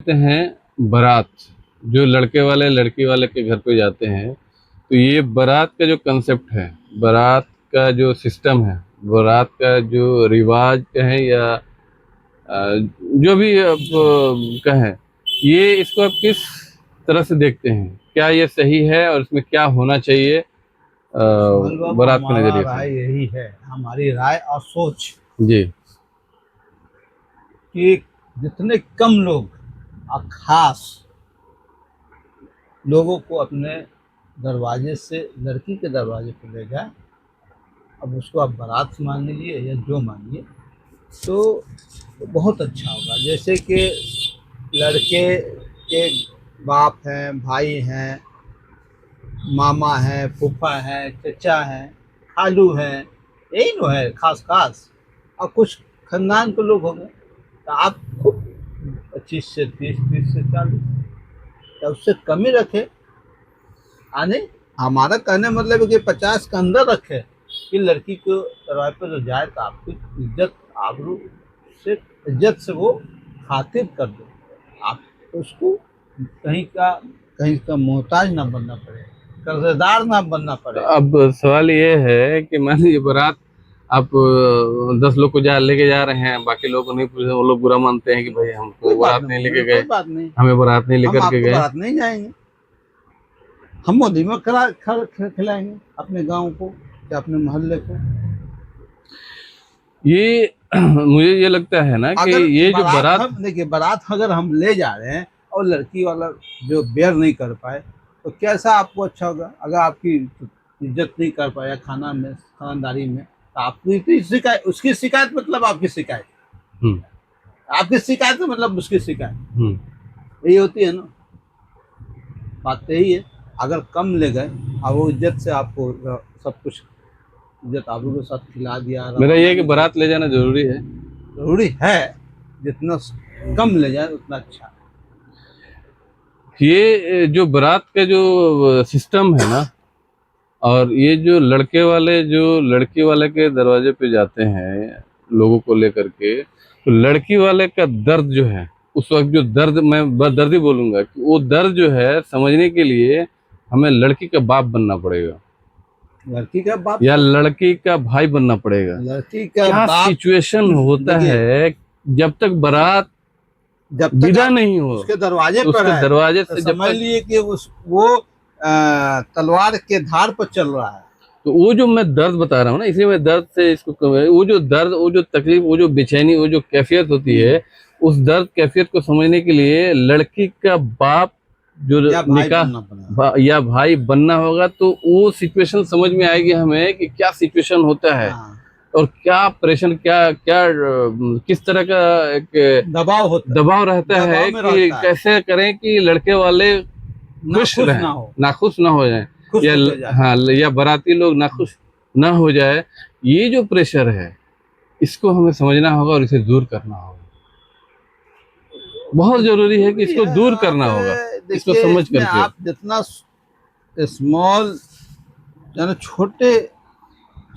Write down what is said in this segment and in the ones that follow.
कहते हैं बारात, जो लड़के वाले लड़की वाले के घर पे जाते हैं, तो ये बारात का जो कंसेप्ट है, बारात का जो सिस्टम है, बारात का जो रिवाज कहें या जो भी आप कहें, ये इसको आप किस तरह से देखते हैं? क्या ये सही है और इसमें क्या होना चाहिए कमल बाबू, बारात के हमारा नजरिए से? राय यही है, हमारी राय और सोच जी। कि जितने कम लोग और खास लोगों को अपने दरवाजे से लड़की के दरवाजे पर ले जाए। अब उसको आप बारात मान लीजिए या जो मानिए, तो बहुत अच्छा होगा। जैसे कि लड़के के बाप हैं, भाई हैं, मामा है, फूफा है, चचा है, खालू है, यही नो है खास खास। और कुछ खानदान के लोग हो गए, तो आप खूब 25 से 30, 30 से 40, या उससे कम ही रखे। आने हमारा कहने मतलब है कि 50 के अंदर रखे कि लड़की को दरवाजे पर जो जाए तो आपकी इज्जत आबरू से, इज्जत से वो खातिर कर दो। आप उसको कहीं का मोहताज ना बनना पड़े, कर्जदार ना बनना तो पड़े। अब सवाल ये है कि मान लीजिए बारात आप 10 लोग को लेके जा रहे हैं, बाकी लोग को नहीं पूछे, वो लोग बुरा मानते हैं कि भाई कोई हमको बात बारात नहीं नहीं बोलेंगे, लेके कोई गए, बात नहीं। हमें बारात नहीं हम लेकर के आपको गए। बारात नहीं जाएंगे, हम वलीमा खिलाएंगे अपने गांव को या अपने मोहल्ले को। ये मुझे ये लगता है ना कि अगर ये जो बारात बारात, हम देखिए, बारात अगर हम ले जा रहे हैं और लड़की वाला जो बेयर नहीं कर पाए, तो कैसा आपको अच्छा होगा? अगर आपकी इज्जत नहीं कर पाया खाना में, खानदारी में, तो आपकी तो शिकायत, उसकी शिकायत मतलब आपकी शिकायत, हम्म, आपकी शिकायत मतलब उसकी शिकायत, हम्म, यही होती है ना। बात तो यही है। अगर कम ले गए और वो इज्जत से आपको सब कुछ इज्जत आबरू के साथ खिला दिया, मेरा ये है रवाना कि भी कर बारात ले दिया, जाना जरूरी है। जरूरी है। जितना कम ले जाए उतना अच्छा। ये जो बारात का जो सिस्टम है ना, और ये जो लड़के वाले जो लड़की वाले के दरवाजे पे जाते हैं लोगों को लेकर के, तो लड़की वाले का दर्द जो है, उस वक्त जो दर्द, मैं दर्द ही बोलूंगा कि वो दर्द जो है समझने के लिए हमें लड़की का बाप बनना पड़ेगा लड़की का बाप या तो, लड़की का भाई बनना पड़ेगा। लड़की का क्या बाप सिचुएशन होता देखिए, है जब तक बारात जब तक विदा आप नहीं हो, उसके दरवाजे तो पर उसके है दरवाजे तो से जब समझ तक, लिए कि वो तलवार के धार पर चल रहा है। तो वो जो मैं दर्द बता रहा हूँ ना, इसलिए मैं दर्द से इसको वो जो दर्द, वो जो तकलीफ, वो जो बेचैनी, वो जो कैफियत होती है, उस दर्द कैफियत को समझने के लिए लड़की का बाप जो या भाई निकाह बनना पड़ेगा। या भाई बनना होगा, तो वो सिचुएशन समझ में आएगी हमें कि क्या सिचुएशन होता है हाँ, और क्या प्रेशर, क्या क्या किस तरह का एक दबाव होता दबाव है, रहता दबाव है में कि रहता है, कैसे करें कि लड़के वाले खुश नाखुश रहें, ना हो, नाखुश ना हो जाएं, खुश या होके जाए। हाँ, या बाराती लोग नाखुश ना हो जाए। ये जो प्रेशर है, इसको हमें समझना होगा और इसे दूर करना होगा। बहुत जरूरी है कि जरूरी इसको है। दूर आप करना होगा, इसको देखिए, समझ इसमें करके। आप जितना स्मॉल यानी छोटे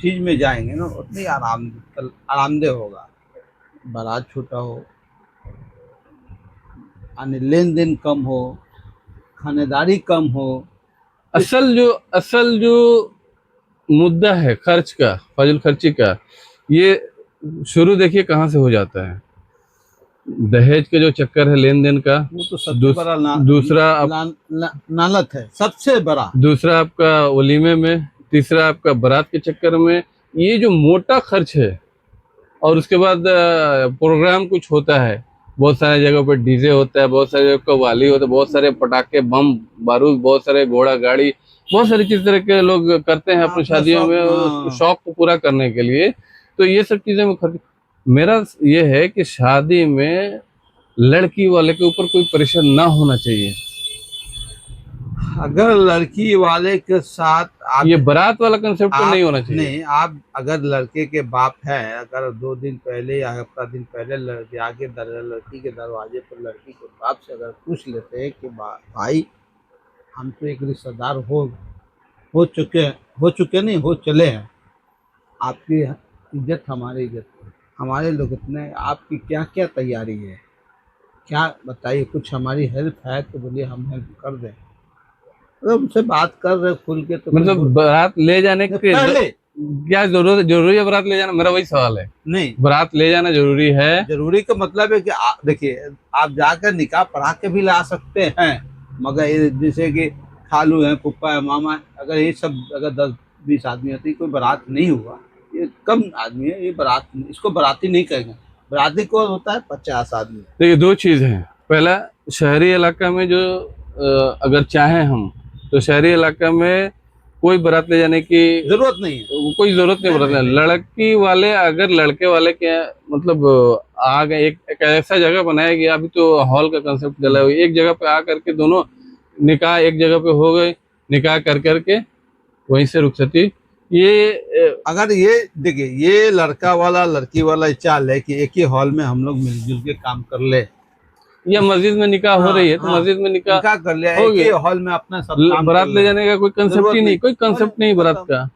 चीज में जाएंगे ना, उतनी आरामदेह होगा। बारात छोटा हो, यानी लेन देन कम हो, खानेदारी कम हो। इस असल जो मुद्दा है खर्च का, फाजिल खर्ची का, ये शुरू देखिए कहाँ से हो जाता है। दहेज के जो चक्कर है, लेन देन का। वो तो सबसे बड़ा दूसरा नालत है, सबसे बड़ा। दूसरा आपका वलीमे में, तीसरा आपका बारात के चक्कर में, ये जो मोटा खर्च है। और उसके बाद प्रोग्राम कुछ होता है, बहुत सारे जगह पर डीजे होता है, बहुत सारे जगह पर वाली होता है, बहुत सारे पटाखे, बम बारूद, बहुत सारे घोड़ा गाड़ी, बहुत सारी चीज तरह के लोग करते हैं अपनी अपना शादियों शौक, में उस शौक को पूरा करने के लिए। तो ये सब चीजें में खर्च, मेरा ये है कि शादी में लड़की वाले के ऊपर कोई प्रेशर ना होना चाहिए। अगर लड़की वाले के साथ ये बारात वाला कंसेप्ट तो नहीं आप होना चाहिए। नहीं, आप अगर लड़के के बाप हैं, अगर 2 दिन पहले या हफ्ता दिन पहले लड़के आके लड़की के दरवाजे पर लड़की के बाप से अगर पूछ लेते हैं कि भाई, हम तो एक रिश्तेदार हो चुके नहीं, हो चले हैं, आपकी इज्जत हमारी इज्जत है, हमारे लोग इतने, आपकी क्या क्या तैयारी है, क्या बताइए, कुछ हमारी हेल्प है तो बोलिए, हम हेल्प कर दें। अगर उनसे बात कर रहे खुल के तो मतलब बारात ले जाने के पहले क्या जरूरी है बारात ले जाना? मेरा वही सवाल है। नहीं, बारात ले जाना जरूरी है? जरूरी का मतलब है कि देखिए, आप जाकर निकाह पढ़ा के भी ला सकते हैं, मगर ये जैसे कि खालू है, फूफा है, मामा है, अगर ये सब अगर 10-20 आदमी होती, कोई बारात नहीं हुआ, ये कम आदमी है, ये बारात, इसको बाराती नहीं कहेंगे। बाराती को होता है 50 आदमी। देखिए, दो चीज है। पहला, शहरी इलाका में जो अगर चाहें हम तो शहरी इलाका में कोई बारात ले जाने की जरूरत नहीं है, कोई जरूरत नहीं नहीं, पड़ती। नहीं। लड़की वाले अगर लड़के वाले के मतलब आ गए, एक ऐसा जगह बनाया गया, अभी तो हॉल का कंसेप्ट चला हुआ है, एक जगह पे आ करके दोनों निकाह एक जगह पे हो गए, निकाह कर करके वहीं से रुखसती। ये अगर ये देखिए, ये लड़का वाला लड़की वाला चाल है कि एक ही हॉल में हम लोग मिलजुल के काम कर ले, या मस्जिद में निकाह हो रही है तो हाँ, मस्जिद में निकाह निकाह कर लिया, हो एक ही गया। हॉल में अपना सब काम बारात कर ले जाने का कोई कंसेप्ट जरूरत ही नहीं, नहीं। कोई कंसेप्ट नहीं बारात खत्म। का।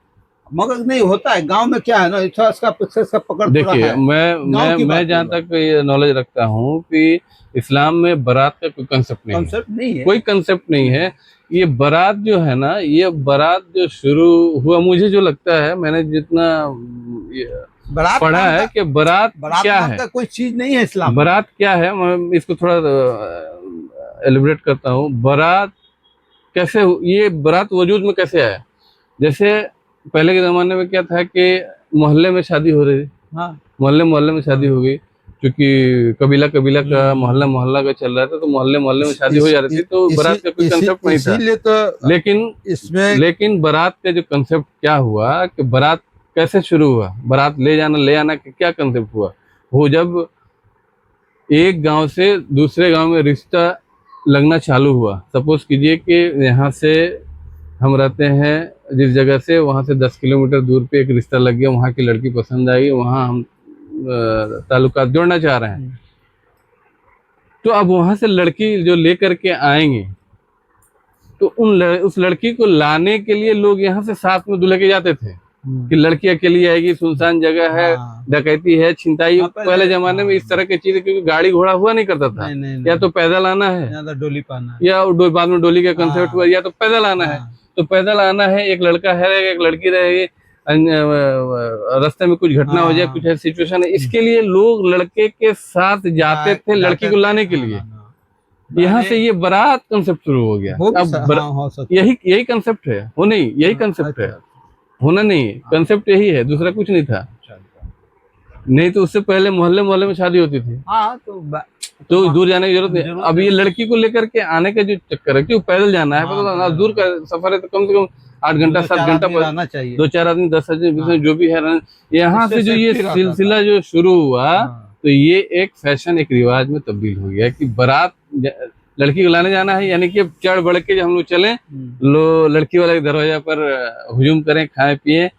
मगर नहीं होता है गांव में, क्या है ना, थोड़ा इसका इसका पकड़ थोड़ा देखिए, है। मैं जहाँ तक ये नॉलेज रखता हूँ कि इस्लाम में बारात का कोई कंसेप्ट नहीं है, कंसेप्ट नहीं है, कोई कंसेप्ट नहीं है। ये बारात जो है ना, ये बारात जो शुरू हुआ, मुझे जो लगता है, मैंने जितना बारात पढ़ा है कि बारात क्या नाम है, का कोई चीज नहीं है इस्लाम में। बारात क्या है, मैं इसको थोड़ा एलिब्रेट करता हूँ। बारात कैसे ये बारात वजूद में कैसे आया? जैसे पहले के जमाने में क्या था कि मोहल्ले में शादी हो रही थी, हाँ, मोहल्ले में शादी हो गई, क्योंकि कबीला का मोहल्ला का चल रहा था, तो मोहल्ले में शादी हो जा रही थी, तो बारात का कोई कंसेप्ट नहीं था। इसीलिए तो लेकिन बारात का जो कंसेप्ट क्या हुआ कि बारात कैसे शुरू हुआ, बारात ले आना का क्या कंसेप्ट हुआ? वो जब एक गांव से दूसरे गांव में रिश्ता लगना चालू हुआ। सपोज कीजिए कि यहाँ से हम रहते हैं जिस जगह से, वहाँ से 10 किलोमीटर दूर पे एक रिश्ता लग गया, वहाँ की लड़की पसंद आई, वहाँ हम ताल्लुकात जोड़ना चाह रहे हैं। तो अब वहाँ से लड़की जो लेकर के आएंगे, तो उस लड़की को लाने के लिए लोग यहाँ से साथ में दूल्हे के जाते थे कि लड़की अकेली आएगी, सुनसान जगह है, डकैती है, छिनताई। पहले जमाने में इस तरह की चीजें, क्योंकि गाड़ी घोड़ा हुआ नहीं करता था, या तो पैदल आना है, या तो डोली पाना, या बाद में डोली का कंसेप्ट हुआ, या तो पैदल आना है। तो पैदल आना है, एक लड़का है, एक लड़की रहेगी, रास्ते में कुछ घटना हो जाए, कुछ ऐसी सिचुएशन है, इसके लिए लोग लड़के के साथ जाते थे लड़की को लाने के लिए। यहाँ से ये बारात कंसेप्ट शुरू हो गया। अब यही कंसेप्ट है, वो नहीं, यही कंसेप्ट है, होना नहीं, कंसेप्ट यही है, दूसरा कुछ नहीं था। नहीं तो उससे पहले मोहल्ले में शादी होती थी, तो दूर जाने की जरूरत नहीं। अब ये लड़की को लेकर के आने का जो चक्कर है, क्यों पैदल जाना है, पता दूर का सफर है, तो कम से कम 8 घंटा 7 घंटा रहना चाहिए, 2-4 आदमी 10 आदमी जो भी है। यहाँ से जो ये सिलसिला जो शुरू हुआ, तो ये एक फैशन, एक रिवाज में तब्दील हो गया कि बारात लड़की को लाने जाना है, यानी कि चढ़ बढ़ के हम लोग चले, लड़की वाले के दरवाजा पर हुजूम करें, खाए पिए,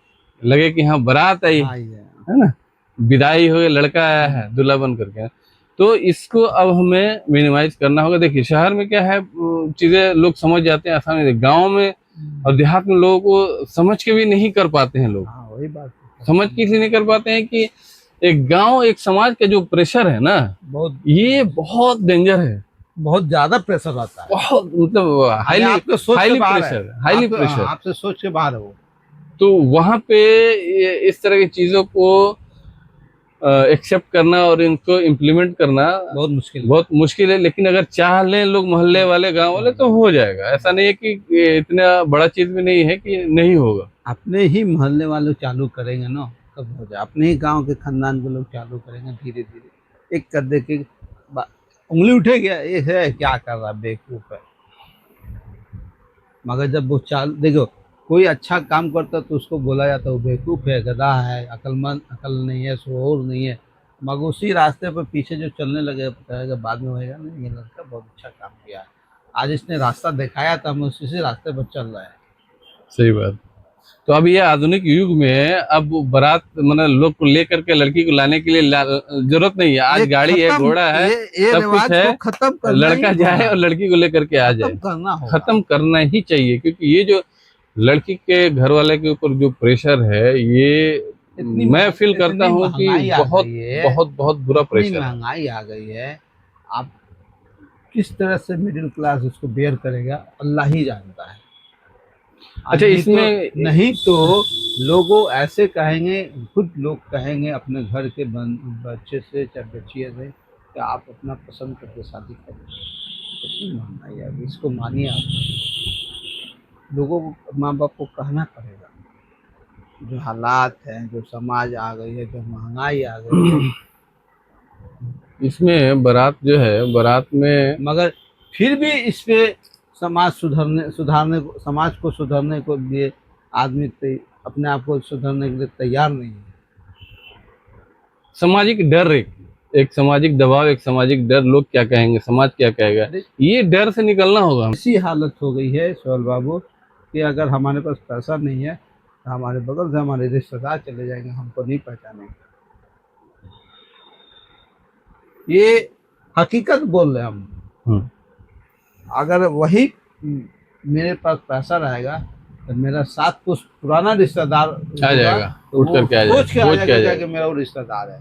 लगे कि हाँ बारात आई है ना, विदाई हो गई, लड़का आया है दूल्हा बन करके। तो इसको अब हमें मिनिमाइज करना होगा। देखिए, शहर में क्या है, चीजें लोग समझ जाते हैं आसानी से, गाँव में और देहात में लोगों को समझ के भी नहीं कर पाते हैं लोग। वही बात समझ के इसलिए नहीं कर पाते हैं कि एक गांव, एक समाज का जो प्रेशर है ना, ये बहुत डेंजर है, बहुत ज्यादा प्रेशर आता है, बहुत मतलब हाईली प्रेशर, आपसे सोच के बाहर है वो। तो वहां पे इस तरह की चीजों को एक्सेप्ट करना और इनको इम्प्लीमेंट करना बहुत मुश्किल है। लेकिन अगर चाह लें लोग, मोहल्ले वाले, गांव वाले, तो हो जाएगा। ऐसा नहीं है कि इतना बड़ा चीज भी नहीं है कि नहीं होगा। अपने ही मोहल्ले वाले चालू करेंगे ना, तब हो जाए। अपने ही गांव के खानदान के लोग चालू करेंगे, धीरे धीरे एक कर दे के उंगली उठेगी, ये है क्या कर रहा, बेवकूफ है। मगर जब वो देखो, कोई अच्छा काम करता तो उसको बोला जाता वो बेवकूफ़ है, गधा है, अकलमंद, अकल नहीं है, शोर नहीं है। मगर उसी रास्ते पर पीछे जो चलने लगे, बताएगा बाद में होएगा नहीं, ये लड़का बहुत अच्छा काम किया है, आज इसने रास्ता दिखाया था, हम उसी रास्ते पर चल रहे हैं। सही बात। तो अब ये आधुनिक युग में अब बारात मतलब लोग को लेकर के लड़की को लाने के लिए जरूरत नहीं है। आज गाड़ी है, घोड़ा है, सब कुछ है, खत्म लड़का जाए और लड़की को लेकर के आ जाए, खत्म करना ही चाहिए। क्योंकि ये जो लड़की के घर वाले के ऊपर जो प्रेशर है, ये मैं फील करता हूँ कि बहुत बहुत बहुत बुरा प्रेशर, महंगाई आ गई है। आप किस तरह से मिडिल क्लास उसको बेयर करेगा अल्लाह ही जानता है। अच्छा, इसमें नहीं तो लोगों ऐसे कहेंगे, खुद लोग कहेंगे अपने घर के बच्चे से चाहे बच्चियों से कि आप अपना पसंद करके शादी करें। कितनी महंगाई है, इसको मानिए आप। लोगों को, माँ बाप को कहना पड़ेगा। जो हालात हैं, जो समाज आ गई है, जो महंगाई आ गई है, इसमें बारात जो है, बारात में मगर फिर भी इस पे समाज को सुधारने को लिए आदमी अपने आप को सुधारने के लिए तैयार नहीं है। सामाजिक डर, एक सामाजिक दबाव, एक सामाजिक डर, लोग क्या कहेंगे, समाज क्या कहेगा, ये डर से निकलना होगा। ऐसी हालत हो गई है सोहेल बाबू कि अगर हमारे पास पैसा नहीं है तो हमारे बगल से हमारे रिश्तेदार चले जाएंगे, हमको नहीं पहचानेंगे। ये हकीकत बोल रहे हैं हम। अगर वही मेरे पास पैसा रहेगा तो मेरा 7 पुश्त पुराना रिश्तेदार आ जाएगा, तो उठ करके आ सोच के आ जाएगा जाएगा कि मेरा वो रिश्तेदार है।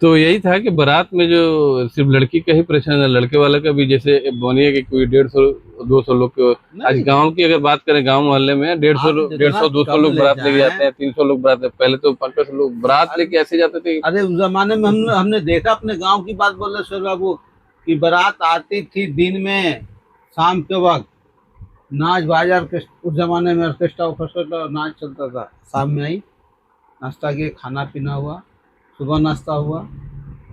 तो यही था कि बारात में जो सिर्फ लड़की का ही प्रश्न है, लड़के वाले का भी, जैसे बोलिए कि कोई 150-200 लोग को, आज गांव की अगर बात करें, गांव मोहल्ले में 150-200 लोग बारात लेके जाते हैं, 300 लोग बारात। पहले तो 500 लोग बारात लेके ऐसे जाते थे। अरे उस जमाने में हमने देखा, अपने गांव की बात बोल रहे सोहेल बाबू, कि बारात आती थी दिन में, शाम के वक्त नाच बाजार के, उस जमाने में ऑर्केस्ट्रा नाच चलता था। शाम में आई, नाश्ता किया, खाना पीना हुआ, सुबह नाश्ता हुआ,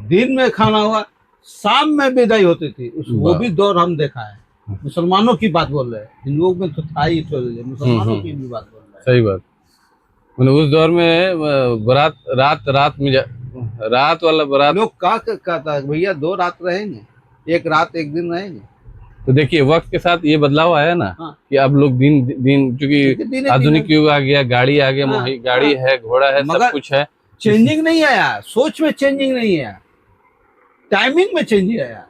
दिन में खाना हुआ, शाम में विदाई होती थी। वो भी दौर हम देखा है। मुसलमानों की बात बोल रहे हैं, हिंदुओं में तो था ही, मुसलमानों की भी बात बोल रहे हैं। सही बात। मतलब उस दौर में बारात रात में रात वाला बारात, लोग क्या था भैया, 2 रात रहेंगे, 1 रात 1 दिन रहेंगे। तो देखिए वक्त के साथ ये बदलाव आया ना। हाँ। कि अब लोग दिन चूंकि आधुनिक युग आ गया, गाड़ी आ गया। हाँ। गाड़ी है, घोड़ा है, सब कुछ है। चेंजिंग नहीं आया, सोच में चेंजिंग नहीं आया, टाइमिंग में चेंज आया।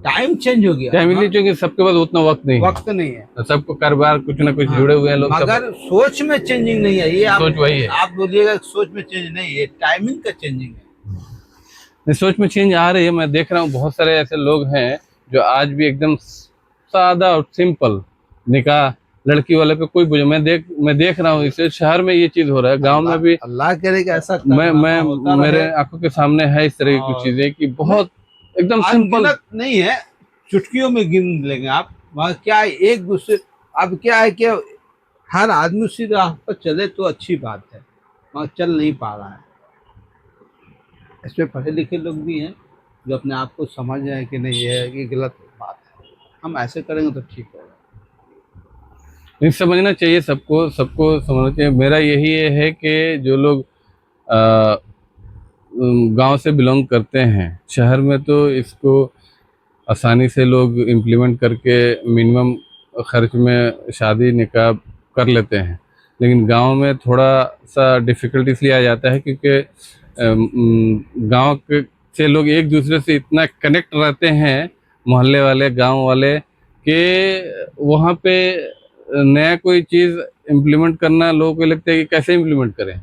टाइम चेंज हो गया। टाइमिंग नहीं, क्योंकि सबके पास उतना वक्त नहीं है, तो सबको कारोबार कुछ ना कुछ जुड़े हुए हैं लोग। मगर सोच में चेंजिंग नहीं है। ये सोच वही है। आप बोलिएगा सोच में चेंज नहीं है, टाइमिंग का चेंजिंग है। सोच में चेंज आ रही है। मैं देख रहा हूँ बहुत सारे ऐसे लोग हैं जो आज भी एकदम सादा और सिंपल निकाह, लड़की वाले पे कोई बुझ। मैं देख रहा हूँ, इसे शहर में ये चीज हो रहा है, गांव में भी अल्लाह करेगा ऐसा। मैं मेरे आंखों के सामने है इस तरह की कुछ चीजें कि बहुत एकदम सिंपल नहीं है, चुटकियों में गिन लेंगे आप। वहाँ क्या है, एक दूसरे, अब क्या है कि हर आदमी उसी राह पर चले तो अच्छी बात है, वहाँ चल नहीं पा रहा है। इसमें पढ़े लिखे लोग भी हैं जो अपने आप को समझ रहे हैं कि नहीं ये गलत बात है, हम ऐसे करेंगे तो ठीक होगा। नहीं, समझना चाहिए, सबको समझना चाहिए। मेरा यही है कि जो लोग गांव से बिलोंग करते हैं, शहर में तो इसको आसानी से लोग इम्प्लीमेंट करके मिनिमम खर्च में शादी निकाह कर लेते हैं, लेकिन गांव में थोड़ा सा डिफ़िकल्ट इसलिए आ जाता है क्योंकि गांव से लोग एक दूसरे से इतना कनेक्ट रहते हैं, मोहल्ले वाले, गांव वाले, कि वहाँ पे नया कोई चीज़ इम्प्लीमेंट करना लोगों को लगता है कि कैसे इम्प्लीमेंट करें।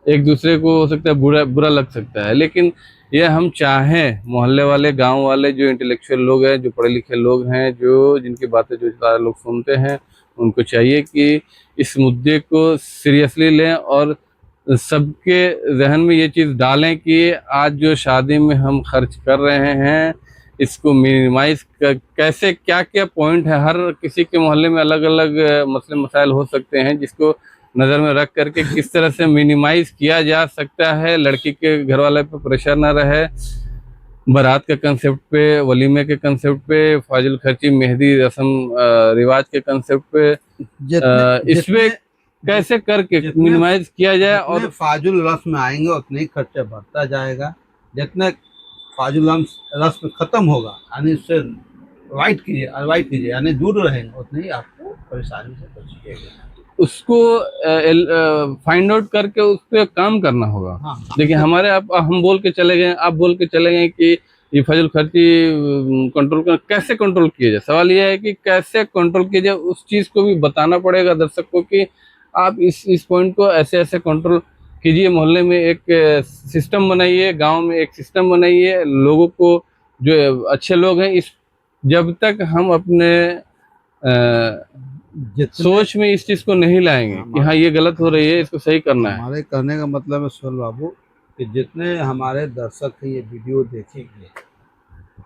एक दूसरे को हो सकता है बुरा लग सकता है, लेकिन ये हम चाहें, मोहल्ले वाले, गांव वाले, जो इंटेलेक्चुअल लोग हैं, जो पढ़े लिखे लोग हैं, जो जिनकी बातें जो सारे लोग सुनते हैं, उनको चाहिए कि इस मुद्दे को सीरियसली लें और सबके जहन में ये चीज़ डालें कि आज जो शादी में हम खर्च कर रहे हैं, इसको मिनिमाइज कैसे, क्या क्या पॉइंट है। हर किसी के मोहल्ले में अलग अलग मसले मसाइल हो सकते हैं, जिसको नज़र में रख करके किस तरह से मिनिमाइज किया जा सकता है, लड़की के घर वाले पे प्रेशर ना रहे, बारात के कंसेप्ट पे, वलीमे के कंसेप्ट पे, फाजिल खर्ची, मेहंदी रस्म रिवाज के कंसेप्ट पे, इसमें कैसे करके मिनिमाइज किया जाए। और फाजुल रस्म आएंगे उतना ही खर्चा बढ़ता जाएगा, जितना फाजुल रस्म खत्म होगा, यानी उससे अवॉइड कीजिए, यानी दूर रहेंगे, उतना ही आपको परेशानी से बचिएगा। उसको फाइंड आउट करके उस पर काम करना होगा। हाँ। देखिए हमारे हम बोल के चले गए, आप बोल के चले गए कि ये फजल खर्ची कंट्रोल कर, कैसे कंट्रोल किया जाए। सवाल यह है कि कैसे कंट्रोल किया जाए, उस चीज़ को भी बताना पड़ेगा दर्शक को कि आप इस पॉइंट को ऐसे ऐसे कंट्रोल कीजिए। मोहल्ले में एक सिस्टम बनाइए, गांव में एक सिस्टम बनाइए, लोगों को जो अच्छे लोग हैं, इस जब तक हम अपने जितने सोच में इस चीज को नहीं लाएंगे कि हाँ ये गलत हो रही है, इसको सही करना है। हमारे कहने का मतलब है सुहेल बाबू कि जितने हमारे दर्शक हैं ये वीडियो देखेंगे,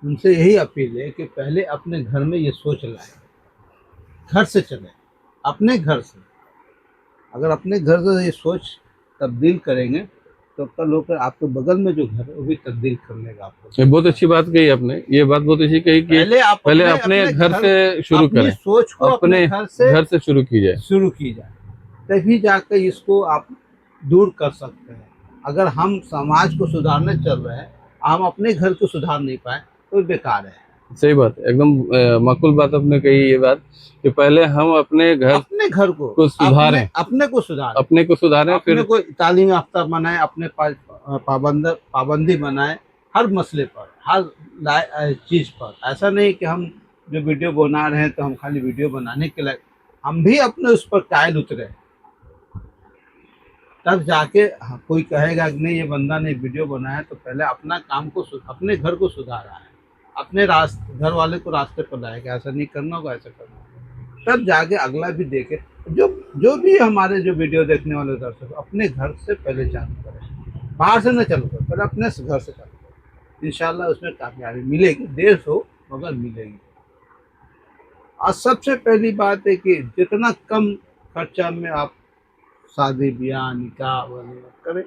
उनसे यही अपील है कि पहले अपने घर में ये सोच लाएं, घर से चले, अपने घर से। अगर अपने घर से ये सोच तब्दील करेंगे तो कल होकर आपके बगल में जो घर है वो भी तब्दील कर लेगा आपको। ये बहुत अच्छी बात कही आपने, ये बात बहुत अच्छी कही कि पहले आप पहले अपने घर से शुरू अपनी करें, सोच को अपने घर से शुरू की जाए। तभी जाकर इसको आप दूर कर सकते हैं। अगर हम समाज को सुधारने चल रहे हैं, हम अपने घर को सुधार नहीं पाए तो बेकार है। सही बात है, एकदम माकूल बात आपने कही ये बात कि पहले हम अपने घर को सुधारें, अपने को सुधारें, फिर अपने को तालीम याफ्ता बनाए, अपने पाबंदी बनाए हर मसले पर, हर चीज पर। ऐसा नहीं कि हम जो वीडियो बना रहे हैं तो हम खाली वीडियो बनाने के लिए, हम भी अपने उस पर कायल उतरे, तब जाके कोई कहेगा कि नहीं ये बंदा ने वीडियो बनाया तो पहले अपना काम को, अपने घर को सुधारा है, अपने घर वाले को रास्ते पर लाएगा, ऐसा नहीं करना होगा, ऐसा करना होगा, तब जाके अगला भी देखे। जो भी हमारे जो वीडियो देखने वाले दर्शक अपने घर से पहले चालू करें, बाहर से न चालू करें, पहले अपने घर से चालू करें, इंशाल्लाह उसमें कामयाबी मिलेगी, देर हो मगर मिलेगी। और सबसे पहली बात है कि जितना कम खर्चा में आप शादी ब्याह निकाह वगैरह करें,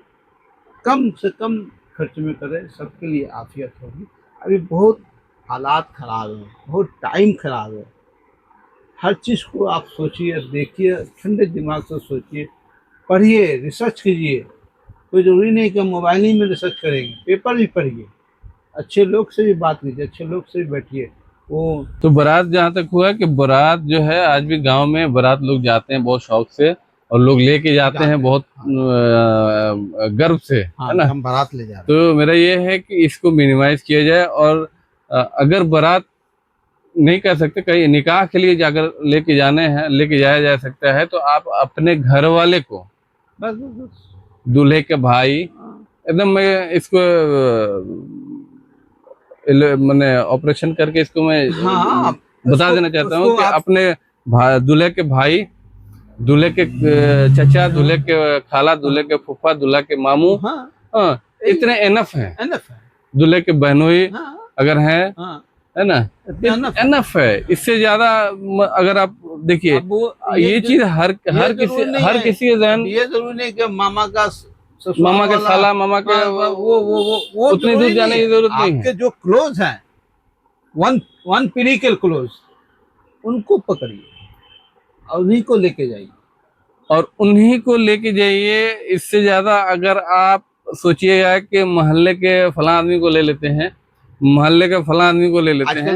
कम से कम खर्च में करें, सबके लिए आफियत होगी। अभी बहुत हालात ख़राब हैं, बहुत टाइम ख़राब है, हर चीज़ को आप सोचिए, देखिए, ठंडे दिमाग से सोचिए, पढ़िए, रिसर्च कीजिए। कोई ज़रूरी नहीं कि हम मोबाइल ही में रिसर्च करेंगे, पेपर भी पढ़िए, अच्छे लोग से भी बात कीजिए, अच्छे लोग से भी बैठिए। वो तो बारात जहाँ तक हुआ कि बारात जो है आज भी गांव में बारात लोग जाते हैं बहुत शौक से, और लोग लेके जाते हैं बहुत गर्व से, है ना। हम बारात ले जा रहे हैं। तो मेरा ये है कि इसको मिनिमाइज किया जाए, और अगर बारात नहीं कर सकते, कहीं निकाह के लिए जाकर लेके जाया जा सकता है, तो आप अपने घर वाले को, बस दूल्हे के भाई, एकदम मैं इसको मैंने ऑपरेशन करके इसको मैं बता देना चाहता हूँ कि अपने दूल्हे के भाई, दूल्हे के चचा, दूल्हे के खाला, दूल्हे के फूफा, दूल्हा के मामू, इतने एनफ है। दूल्हे के बहनोई अगर हैं, है ना, एनफ है। इससे ज्यादा अगर आप देखिए, ये चीज हर किसी के जहन, ये जरूरी नहीं कि मामा के साला, मामा के वो उतनी दूर जाने की जरूरत नहीं है। आपके जो क्लोज हैं, वन पीढ़ी के क्लोज, उनको पकड़िए और उन्हीं को लेके जाइए, इससे ज्यादा अगर आप सोचिएगा कि मोहल्ले के फला आदमी को ले लेते हैं, आजकल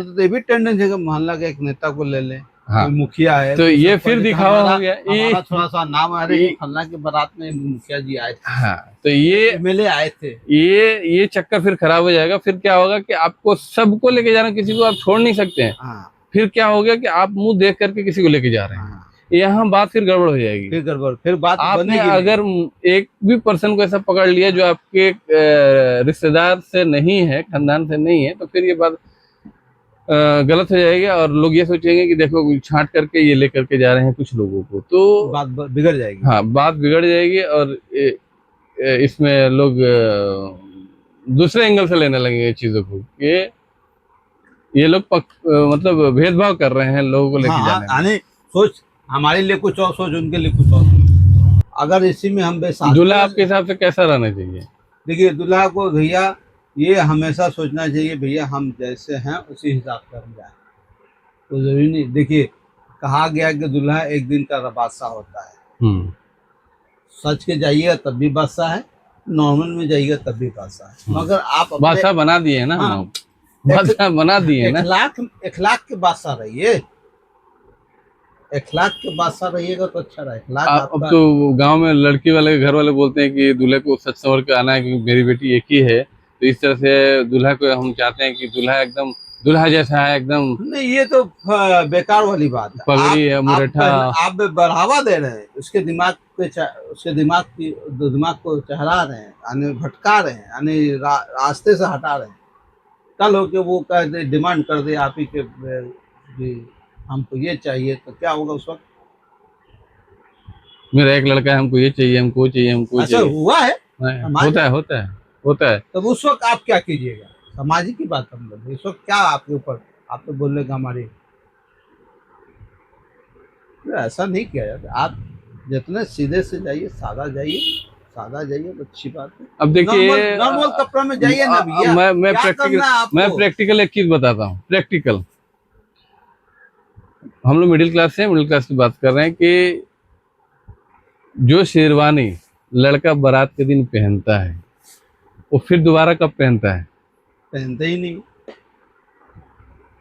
तो ये भी टेंडेंसी है कि मोहल्ला के एक नेता को ले लें, हाँ, मुखिया है तो ये फिर दिखावा हो गया, ये थोड़ा सा नाम आ रही है, फलना के बारात में मुखिया जी आए थे, हाँ, तो ये एमएलए आए थे, ये चक्कर फिर खराब हो जाएगा। फिर क्या होगा कि आपको सबको लेके जाना, किसी को आप छोड़ नहीं सकते हैं। हाँ। फिर क्या हो गया कि आप मुंह देख करके किसी को लेके जा रहे हैं, हाँ। यहाँ बात फिर गड़बड़ हो जाएगी, फिर बात आपने अगर एक भी पर्सन को ऐसा पकड़ लिया जो आपके रिश्तेदार से नहीं है, खानदान से नहीं है, तो फिर ये बात गलत हो जाएगी, और लोग ये सोचेंगे कि देखो छांट करके ये लेकर के जा रहे हैं कुछ लोगों को, तो बात बिगड़ जाएगी। हाँ, बात बिगड़ जाएगी, और इसमें लोग दूसरे एंगल से लेने लगेंगे चीजों को कि ये लोग मतलब भेदभाव कर रहे हैं लोगों को लेके जाने में। सोच हमारे लिए कुछ और सोच, उनके लिए कुछ और। अगर इसी में हम दूल्हा आपके हिसाब से कैसा रहना चाहिए? देखिए, दूल्हा को भैया ये हमेशा सोचना चाहिए, भैया हम जैसे हैं उसी हिसाब से हम जाए, तो जरूरी नहीं। देखिए, कहा गया कि दूल्हा एक दिन का बादशाह होता है, सच के जाइएगा तब भी बादशाह है, नॉर्मल में जाइएगा तब भी बादशाह है, मगर आप बादशाह बना दिए ना, बादशाह बना दिए ना। इखलाक के बादशाह रहिए, इखलाक के बादशाह रहिएगा तो अच्छा रहेगा। अब तो गांव में लड़की वाले घर वाले बोलते हैं कि दूल्हे को सच संवर के आना है क्योंकि मेरी बेटी एक ही है, तो इस तरह से दूल्हा को हम चाहते हैं कि दूल्हा एकदम दूल्हा जैसा है एकदम। नहीं, ये तो बेकार वाली बात है। पगड़ी है, मुरठा, आप बढ़ावा दे रहे हैं, उसके दिमाग को चहरा रहे हैं, यानी भटका रहे हैं, यानी रास्ते से हटा रहे हैं, कल हो के वो कह दे, डिमांड कर दे आप ही के कि हमको ये चाहिए, तो क्या होगा उस वक्त? मेरा एक लड़का है, हमको ये चाहिए, हमको ये चाहिए, हमको ये ऐसा चाहिए। हुआ है हाँ, समाज होता में? है, होता है, होता है। तब उस वक्त आप क्या कीजिएगा? समाज ही की बात हम बोल रहे हैं। इस वक्त क्या आपके ऊपर, आप तो बोल रहे कि हमारी, तो ऐसा नहीं किया जाता। आप जितने सीधे से जाइए, सादा जाइए, सादा जाइए तो अच्छी बात है। अब देखिए, नॉर्मल नॉर्मल कपड़ा में जाइए ना भैया, मैं क्या प्रैक्टिकल, करना है आपको? एक चीज बताता हूँ, प्रैक्टिकल। हम लोग मिडिल क्लास से, मिडिल क्लास की बात कर रहे हैं कि जो शेरवानी लड़का बारात के दिन पहनता है, वो फिर दोबारा कब पहनता है? पहनते ही नहीं,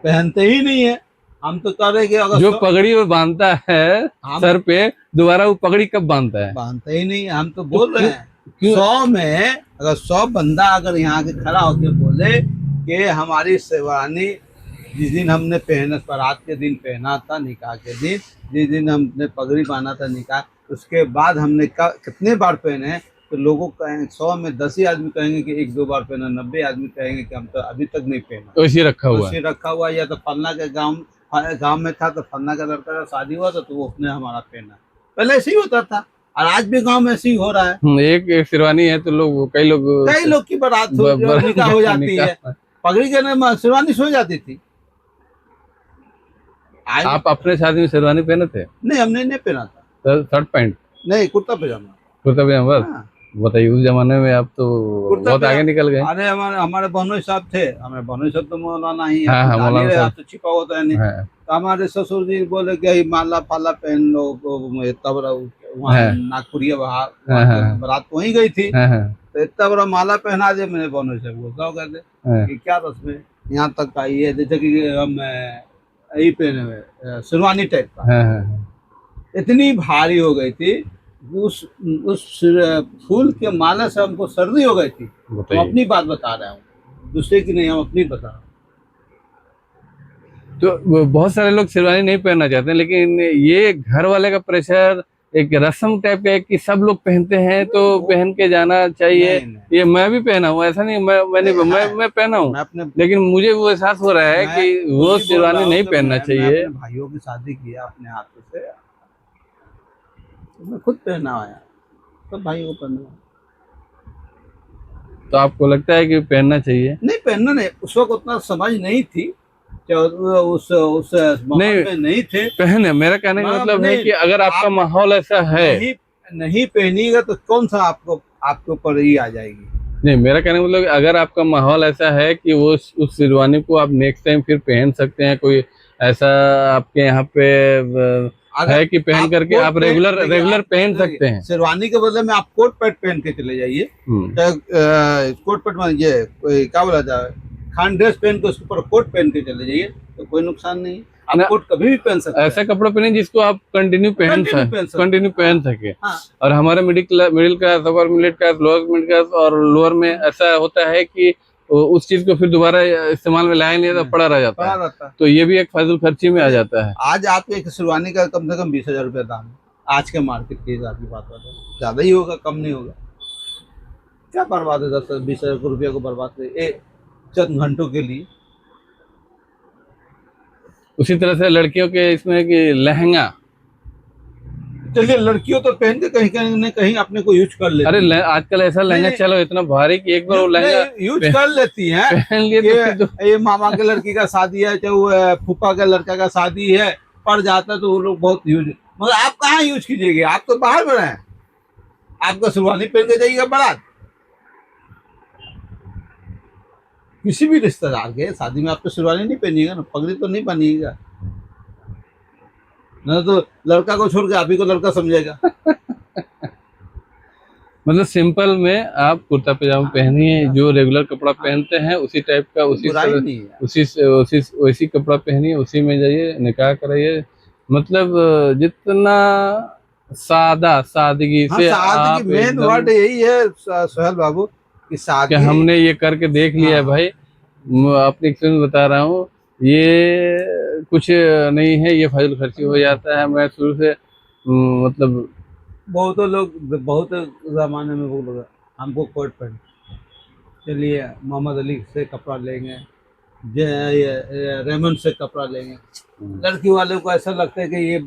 पहनते ही नहीं है। हम तो कह रहे कि अगर जो पगड़ी वो बांधता है हम सर पे, दोबारा वो पगड़ी कब बांधता है? बांधते ही नहीं। हम तो तो बोल रहे हैं, क्यों? 100 में अगर 100 बंदा अगर यहाँ के खड़ा होकर बोले कि हमारी शेरवानी जिस दिन हमने पहना, बारात के दिन पहना था, निकाह के दिन जिस दिन हमने पगड़ी बांधा था निकाह, उसके बाद हमने कितने बार पहने हैं, तो लोगों कहेंगे 100 में 10 ही आदमी कहेंगे कि 1-2 बार पहना, 90 आदमी कहेंगे कि हम तो अभी तक नहीं पहना। तो इसी रखा हुआ है। उसे रखा हुआ, या तो फलना के गांव में था तो फलना का लड़का का शादी हुआ था तो वो उसने हमारा पहना। पहले ऐसे ही होता था और आज भी गांव में ऐसे ही हो रहा है। एक शेरवानी है तो लोग, कई लोग की बारात निकाह हो जाती है, पगड़ी के नाम शेरवानी सो जाती थी। आज आप अपने शादी में शेरवानी पहने थे? नहीं, हमने नहीं पहना था। तो शर्ट पैंट, नहीं, कुर्ता पजामा। कुर्ता पजामा बस? हाँ, बताइए, उस जमाने में आप तो कुर्ता बहुत आगे पजामा। निकल गए। अरे हमारे हमारे बहनोई साहब थे, हमारे बहनोई साहब तो मौलाना ही है, हाँ हाँ, तो जान ही मौलाना रहे, साहब। आप तो छिपा होता है नहीं। हाँ तो हमारे ससुर जी बोले कि माला फाला पहन लो, तब वहाँ हाँ नागपुरिया हाँ हाँ बारात वहीं गई थी, हाँ हाँ तो इतना बड़ा माला पहना दे मेरे बहनोई साहब को, क्या कर दे हाँ कि क्या रस्म है यहाँ तक आई है, जैसे कि हम यही पहने हुए शेरवानी टाइप का। हाँ हाँ। इतनी भारी हो गई थी, उस फूल के माला से हमको सर्दी हो गई थी। हम बताइए। अपनी बात बता रहा हूँ, दूसरे की नहीं, हम अपनी बता रहे हैं। तो बहुत सारे लोग शेरवानी नहीं पहनना चाहते हैं, लेकिन ये घर वाले का प्रेशर, एक रस्म टाइप का है कि सब लोग पहनते हैं तो पहन के जाना चाहिए। नहीं, नहीं। ये मैं भी पहना हूँ, ऐसा नहीं, मैं पहना हूँ, मैं अपने लेकिन मुझे वो एहसास हो रहा है मैं कि वो वही बोल रहा शेरवानी हूँ नहीं कि पहनना मैं चाहिए। अपने भाइयों की शादी की है अपने हाथों से, तो मैं खुद पहना आया, सब भाइयों को पहना। तो आपको लगता है कि पहनना चाहिए? नहीं, पहनना नहीं, उस वक्त उतना समझ नहीं थी, उस माहौल में नहीं थे। पहने, मेरा कहने का मतलब है नहीं, कि अगर आपका आप माहौल ऐसा है, नहीं पहनिएगा तो कौन सा आपके ऊपर ही आ जाएगी। नहीं, मेरा कहने का मतलब अगर आपका माहौल ऐसा है कि वो उस शेरवानी को आप नेक्स्ट टाइम फिर पहन सकते हैं, कोई ऐसा आपके यहाँ पे है कि पहन करके आप रेगुलर पहन सकते हैं। शेरवानी के बदले में आप कोट पैंट पहन के चले जाइए, कोट पैंट में ये क्या बोला जाए, खान ड्रेस पहन के उसके ऊपर कोट पहन के चले जाइए, तो कोई नुकसान नहीं। आप कोट कभी भी पहन सकते हैं, ऐसा कपड़ा पहने जिसको आप कंटिन्यू पहन सके। हाँ। और हमारे middle class, upper middle class, lower middle class और लोअर में ऐसा होता है कि उस चीज को फिर दोबारा इस्तेमाल में लाया नहीं जाता, पड़ा रह जाता है। तो ये भी एक फाजिल खर्ची में आ जाता है। आज आप एक शेरवानी का कम से कम 20,000 रुपया दाम है, आज के मार्केट के हिसाब की बात है, ज्यादा ही होगा, कम नहीं होगा। क्या बर्बाद है 10-20,000 रुपया को बर्बाद कर चंद घंटों के लिए। उसी तरह से लड़कियों के इसमें कि लहंगा, चलिए लड़कियों तो पहन के कहीं न कहीं अपने को यूज कर लेती। अरे आजकल ऐसा लहंगा चलो इतना भारी कि एक बार वो लहंगा यूज कर लेती हैं, पहन लिए तो ये मामा के लड़की का शादी है, चाहे वो फूफा के लड़का का शादी है, पड़ जाता है तो वो लोग बहुत यूज, मगर आप कहाँ यूज कीजिएगा, आप तो बाहर में रहें, आपका शेरवानी पहन के जाइएगा बारात। किसी भी रिश्तेदार के शादी में आप तो शेरवानी नहीं पहनिएगा ना, पगड़ी तो नहीं पहनिएगा ना, तो लड़का को छोड़ के आप ही को लड़का समझेगा। मतलब सिंपल में आप कुर्ता पजामा पहनिए, जो रेगुलर कपड़ा पहनते हैं उसी टाइप का, उसी कपड़ा पहनिए, उसी में जाइए, निकाह कराइए। मतलब जितना सादगी से आप मेन वर्ड यही है सोहेल बाबू कि कि हमने ये करके देख लिया है भाई, अपनी एक्सपीरियंस बता रहा हूँ, ये कुछ नहीं है, ये फाजिल खर्ची हो जाता है। मैं शुरू से मतलब बहुत जमाने में वो लोग हमको कोट पैंट, चलिए मोहम्मद अली से कपड़ा लेंगे, रेमंड से कपड़ा लेंगे। लड़की वाले को ऐसा लगता है कि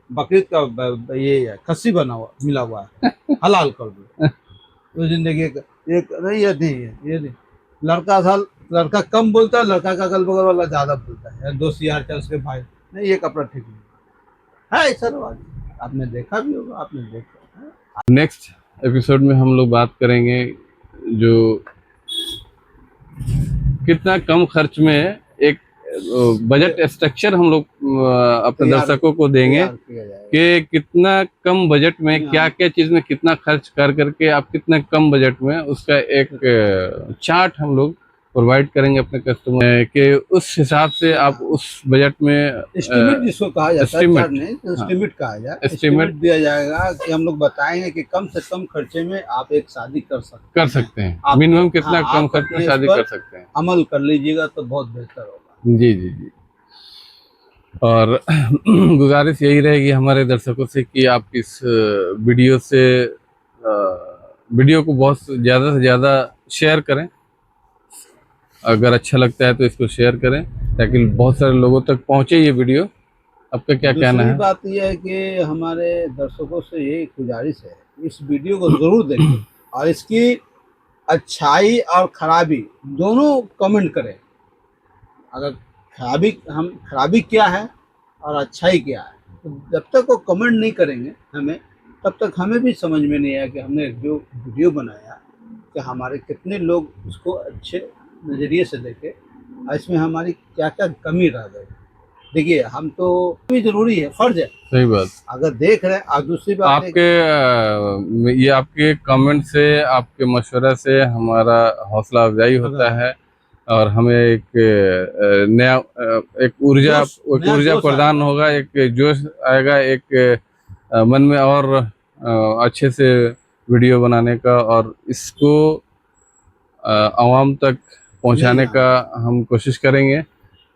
बकरीद का ये खस्सी बना हुआ मिला हुआ है, हलाल कर दो तो जिंदगी एक नहीं, ये नहीं है, ये नहीं। लड़का कम बोलता है, लड़का का अगल बगल वाला ज्यादा बोलता है, दोस्त यार चाहे उसके भाई, नहीं ये कपड़ा ठीक नहीं है ऐसा रवाज। आपने देखा भी होगा, आपने देखा है। नेक्स्ट एपिसोड में हम लोग बात करेंगे जो कितना कम खर्च में एक बजट स्ट्रक्चर हम लोग अपने दर्शकों को देंगे तैयार किया जाएगा। कि कितना कम बजट में क्या क्या चीज में कितना खर्च कर करके आप कितने कम बजट में उसका एक चार्ट हम लोग प्रोवाइड करेंगे अपने कस्टमर के, उस हिसाब से आप उस बजट में एस्टिमेट जिसको कहा जाता है, estimate, चार्ट नहीं तो एस्टिमेट कहा जाए, estimate एस्टिमेट दिया जाएगा कि हम लोग बताएंगे कि कम से कम खर्चे में आप एक शादी कर सकते हैं। आप- मिनिमम कितना हाँ, कम आप खर्च में अपने शादी इस पर कर सकते हैं। अमल कर लीजिएगा तो बहुत बेहतर होगा। जी जी जी। और गुजारिश यही रहेगी हमारे दर्शकों से कि आप इस वीडियो को बहुत ज़्यादा से ज़्यादा शेयर करें। अगर अच्छा लगता है तो इसको शेयर करें ताकि बहुत सारे लोगों तक पहुंचे ये वीडियो। आपका क्या कहना दूसरी है? बात यह है कि हमारे दर्शकों से यही गुजारिश है, इस वीडियो को जरूर देखें और इसकी अच्छाई और खराबी दोनों कमेंट करें। अगर खराबी क्या है और अच्छाई क्या है, तो जब तक वो कमेंट नहीं करेंगे हमें, तब तक हमें भी समझ में नहीं आया कि हमने जो वीडियो बनाया कि हमारे कितने लोग उसको अच्छे नज़रिए से देखे और इसमें हमारी क्या क्या कमी रह गई। देखिए हम तो भी जरूरी है, फर्ज है, सही बात। अगर देख रहे हैं। और दूसरी बात ये आपके कमेंट से, आपके मशवरा से हमारा हौसला अफजाई होता है और हमें एक नया एक ऊर्जा प्रदान होगा, एक जोश आएगा, एक मन में और अच्छे से वीडियो बनाने का और इसको आवाम तक पहुंचाने का हम कोशिश करेंगे।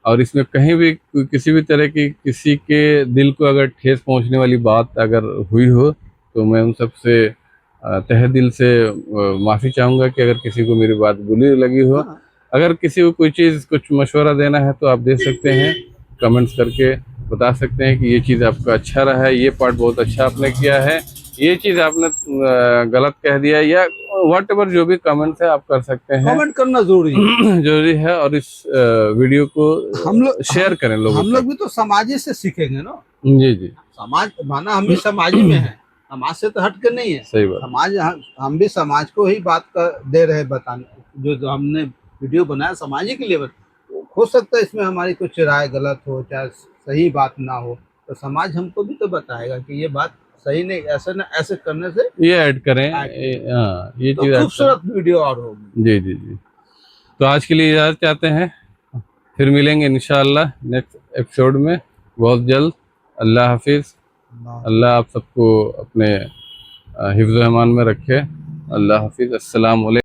और इसमें कहीं भी किसी भी तरह की किसी के दिल को अगर ठेस पहुंचने वाली बात अगर हुई हो तो मैं उन सब से तहे दिल से माफ़ी चाहूँगा कि अगर किसी को मेरी बात बुरी लगी हो। अगर किसी को कोई चीज़ कुछ मशवरा देना है तो आप दे सकते हैं, कमेंट्स करके बता सकते हैं कि ये चीज़ आपका अच्छा रहा है, ये पार्ट बहुत अच्छा आपने किया है, ये चीज़ आपने गलत कह दिया, या वट एवर जो भी कमेंट्स है आप कर सकते हैं। कमेंट करना जरूरी है और इस वीडियो को हम लोग शेयर करें लोगों हम लोग भी तो समाज से सीखेंगे ना। जी जी। समाज माना हम भी समाजी में हैं, समाज से तो हट के नहीं है। सही बात। समाज हम भी समाज को ही बात कर दे रहे बताने, जो हमने वीडियो बनाया समाज के लिए हो सकता है इसमें हमारी कुछ राय गलत हो, चाहे सही बात ना हो, तो समाज हमको भी तो बताएगा कि ये बात सही नहीं, ऐसा ना ऐसे करने से ये ऐड करें। हाँ, ये तो चीज़ खूबसूरत वीडियो और होगी। जी जी जी। तो आज के लिए इजाज़त चाहते हैं, फिर मिलेंगे इंशाअल्लाह नेक्स्ट एपिसोड में बहुत जल्द। अल्लाह हाफिज़। अल्लाह आप सबको अपने हिफ्ज़-ओ-अमान में रखे। अल्लाह हाफिज़। अस्सलाम वालेकुम।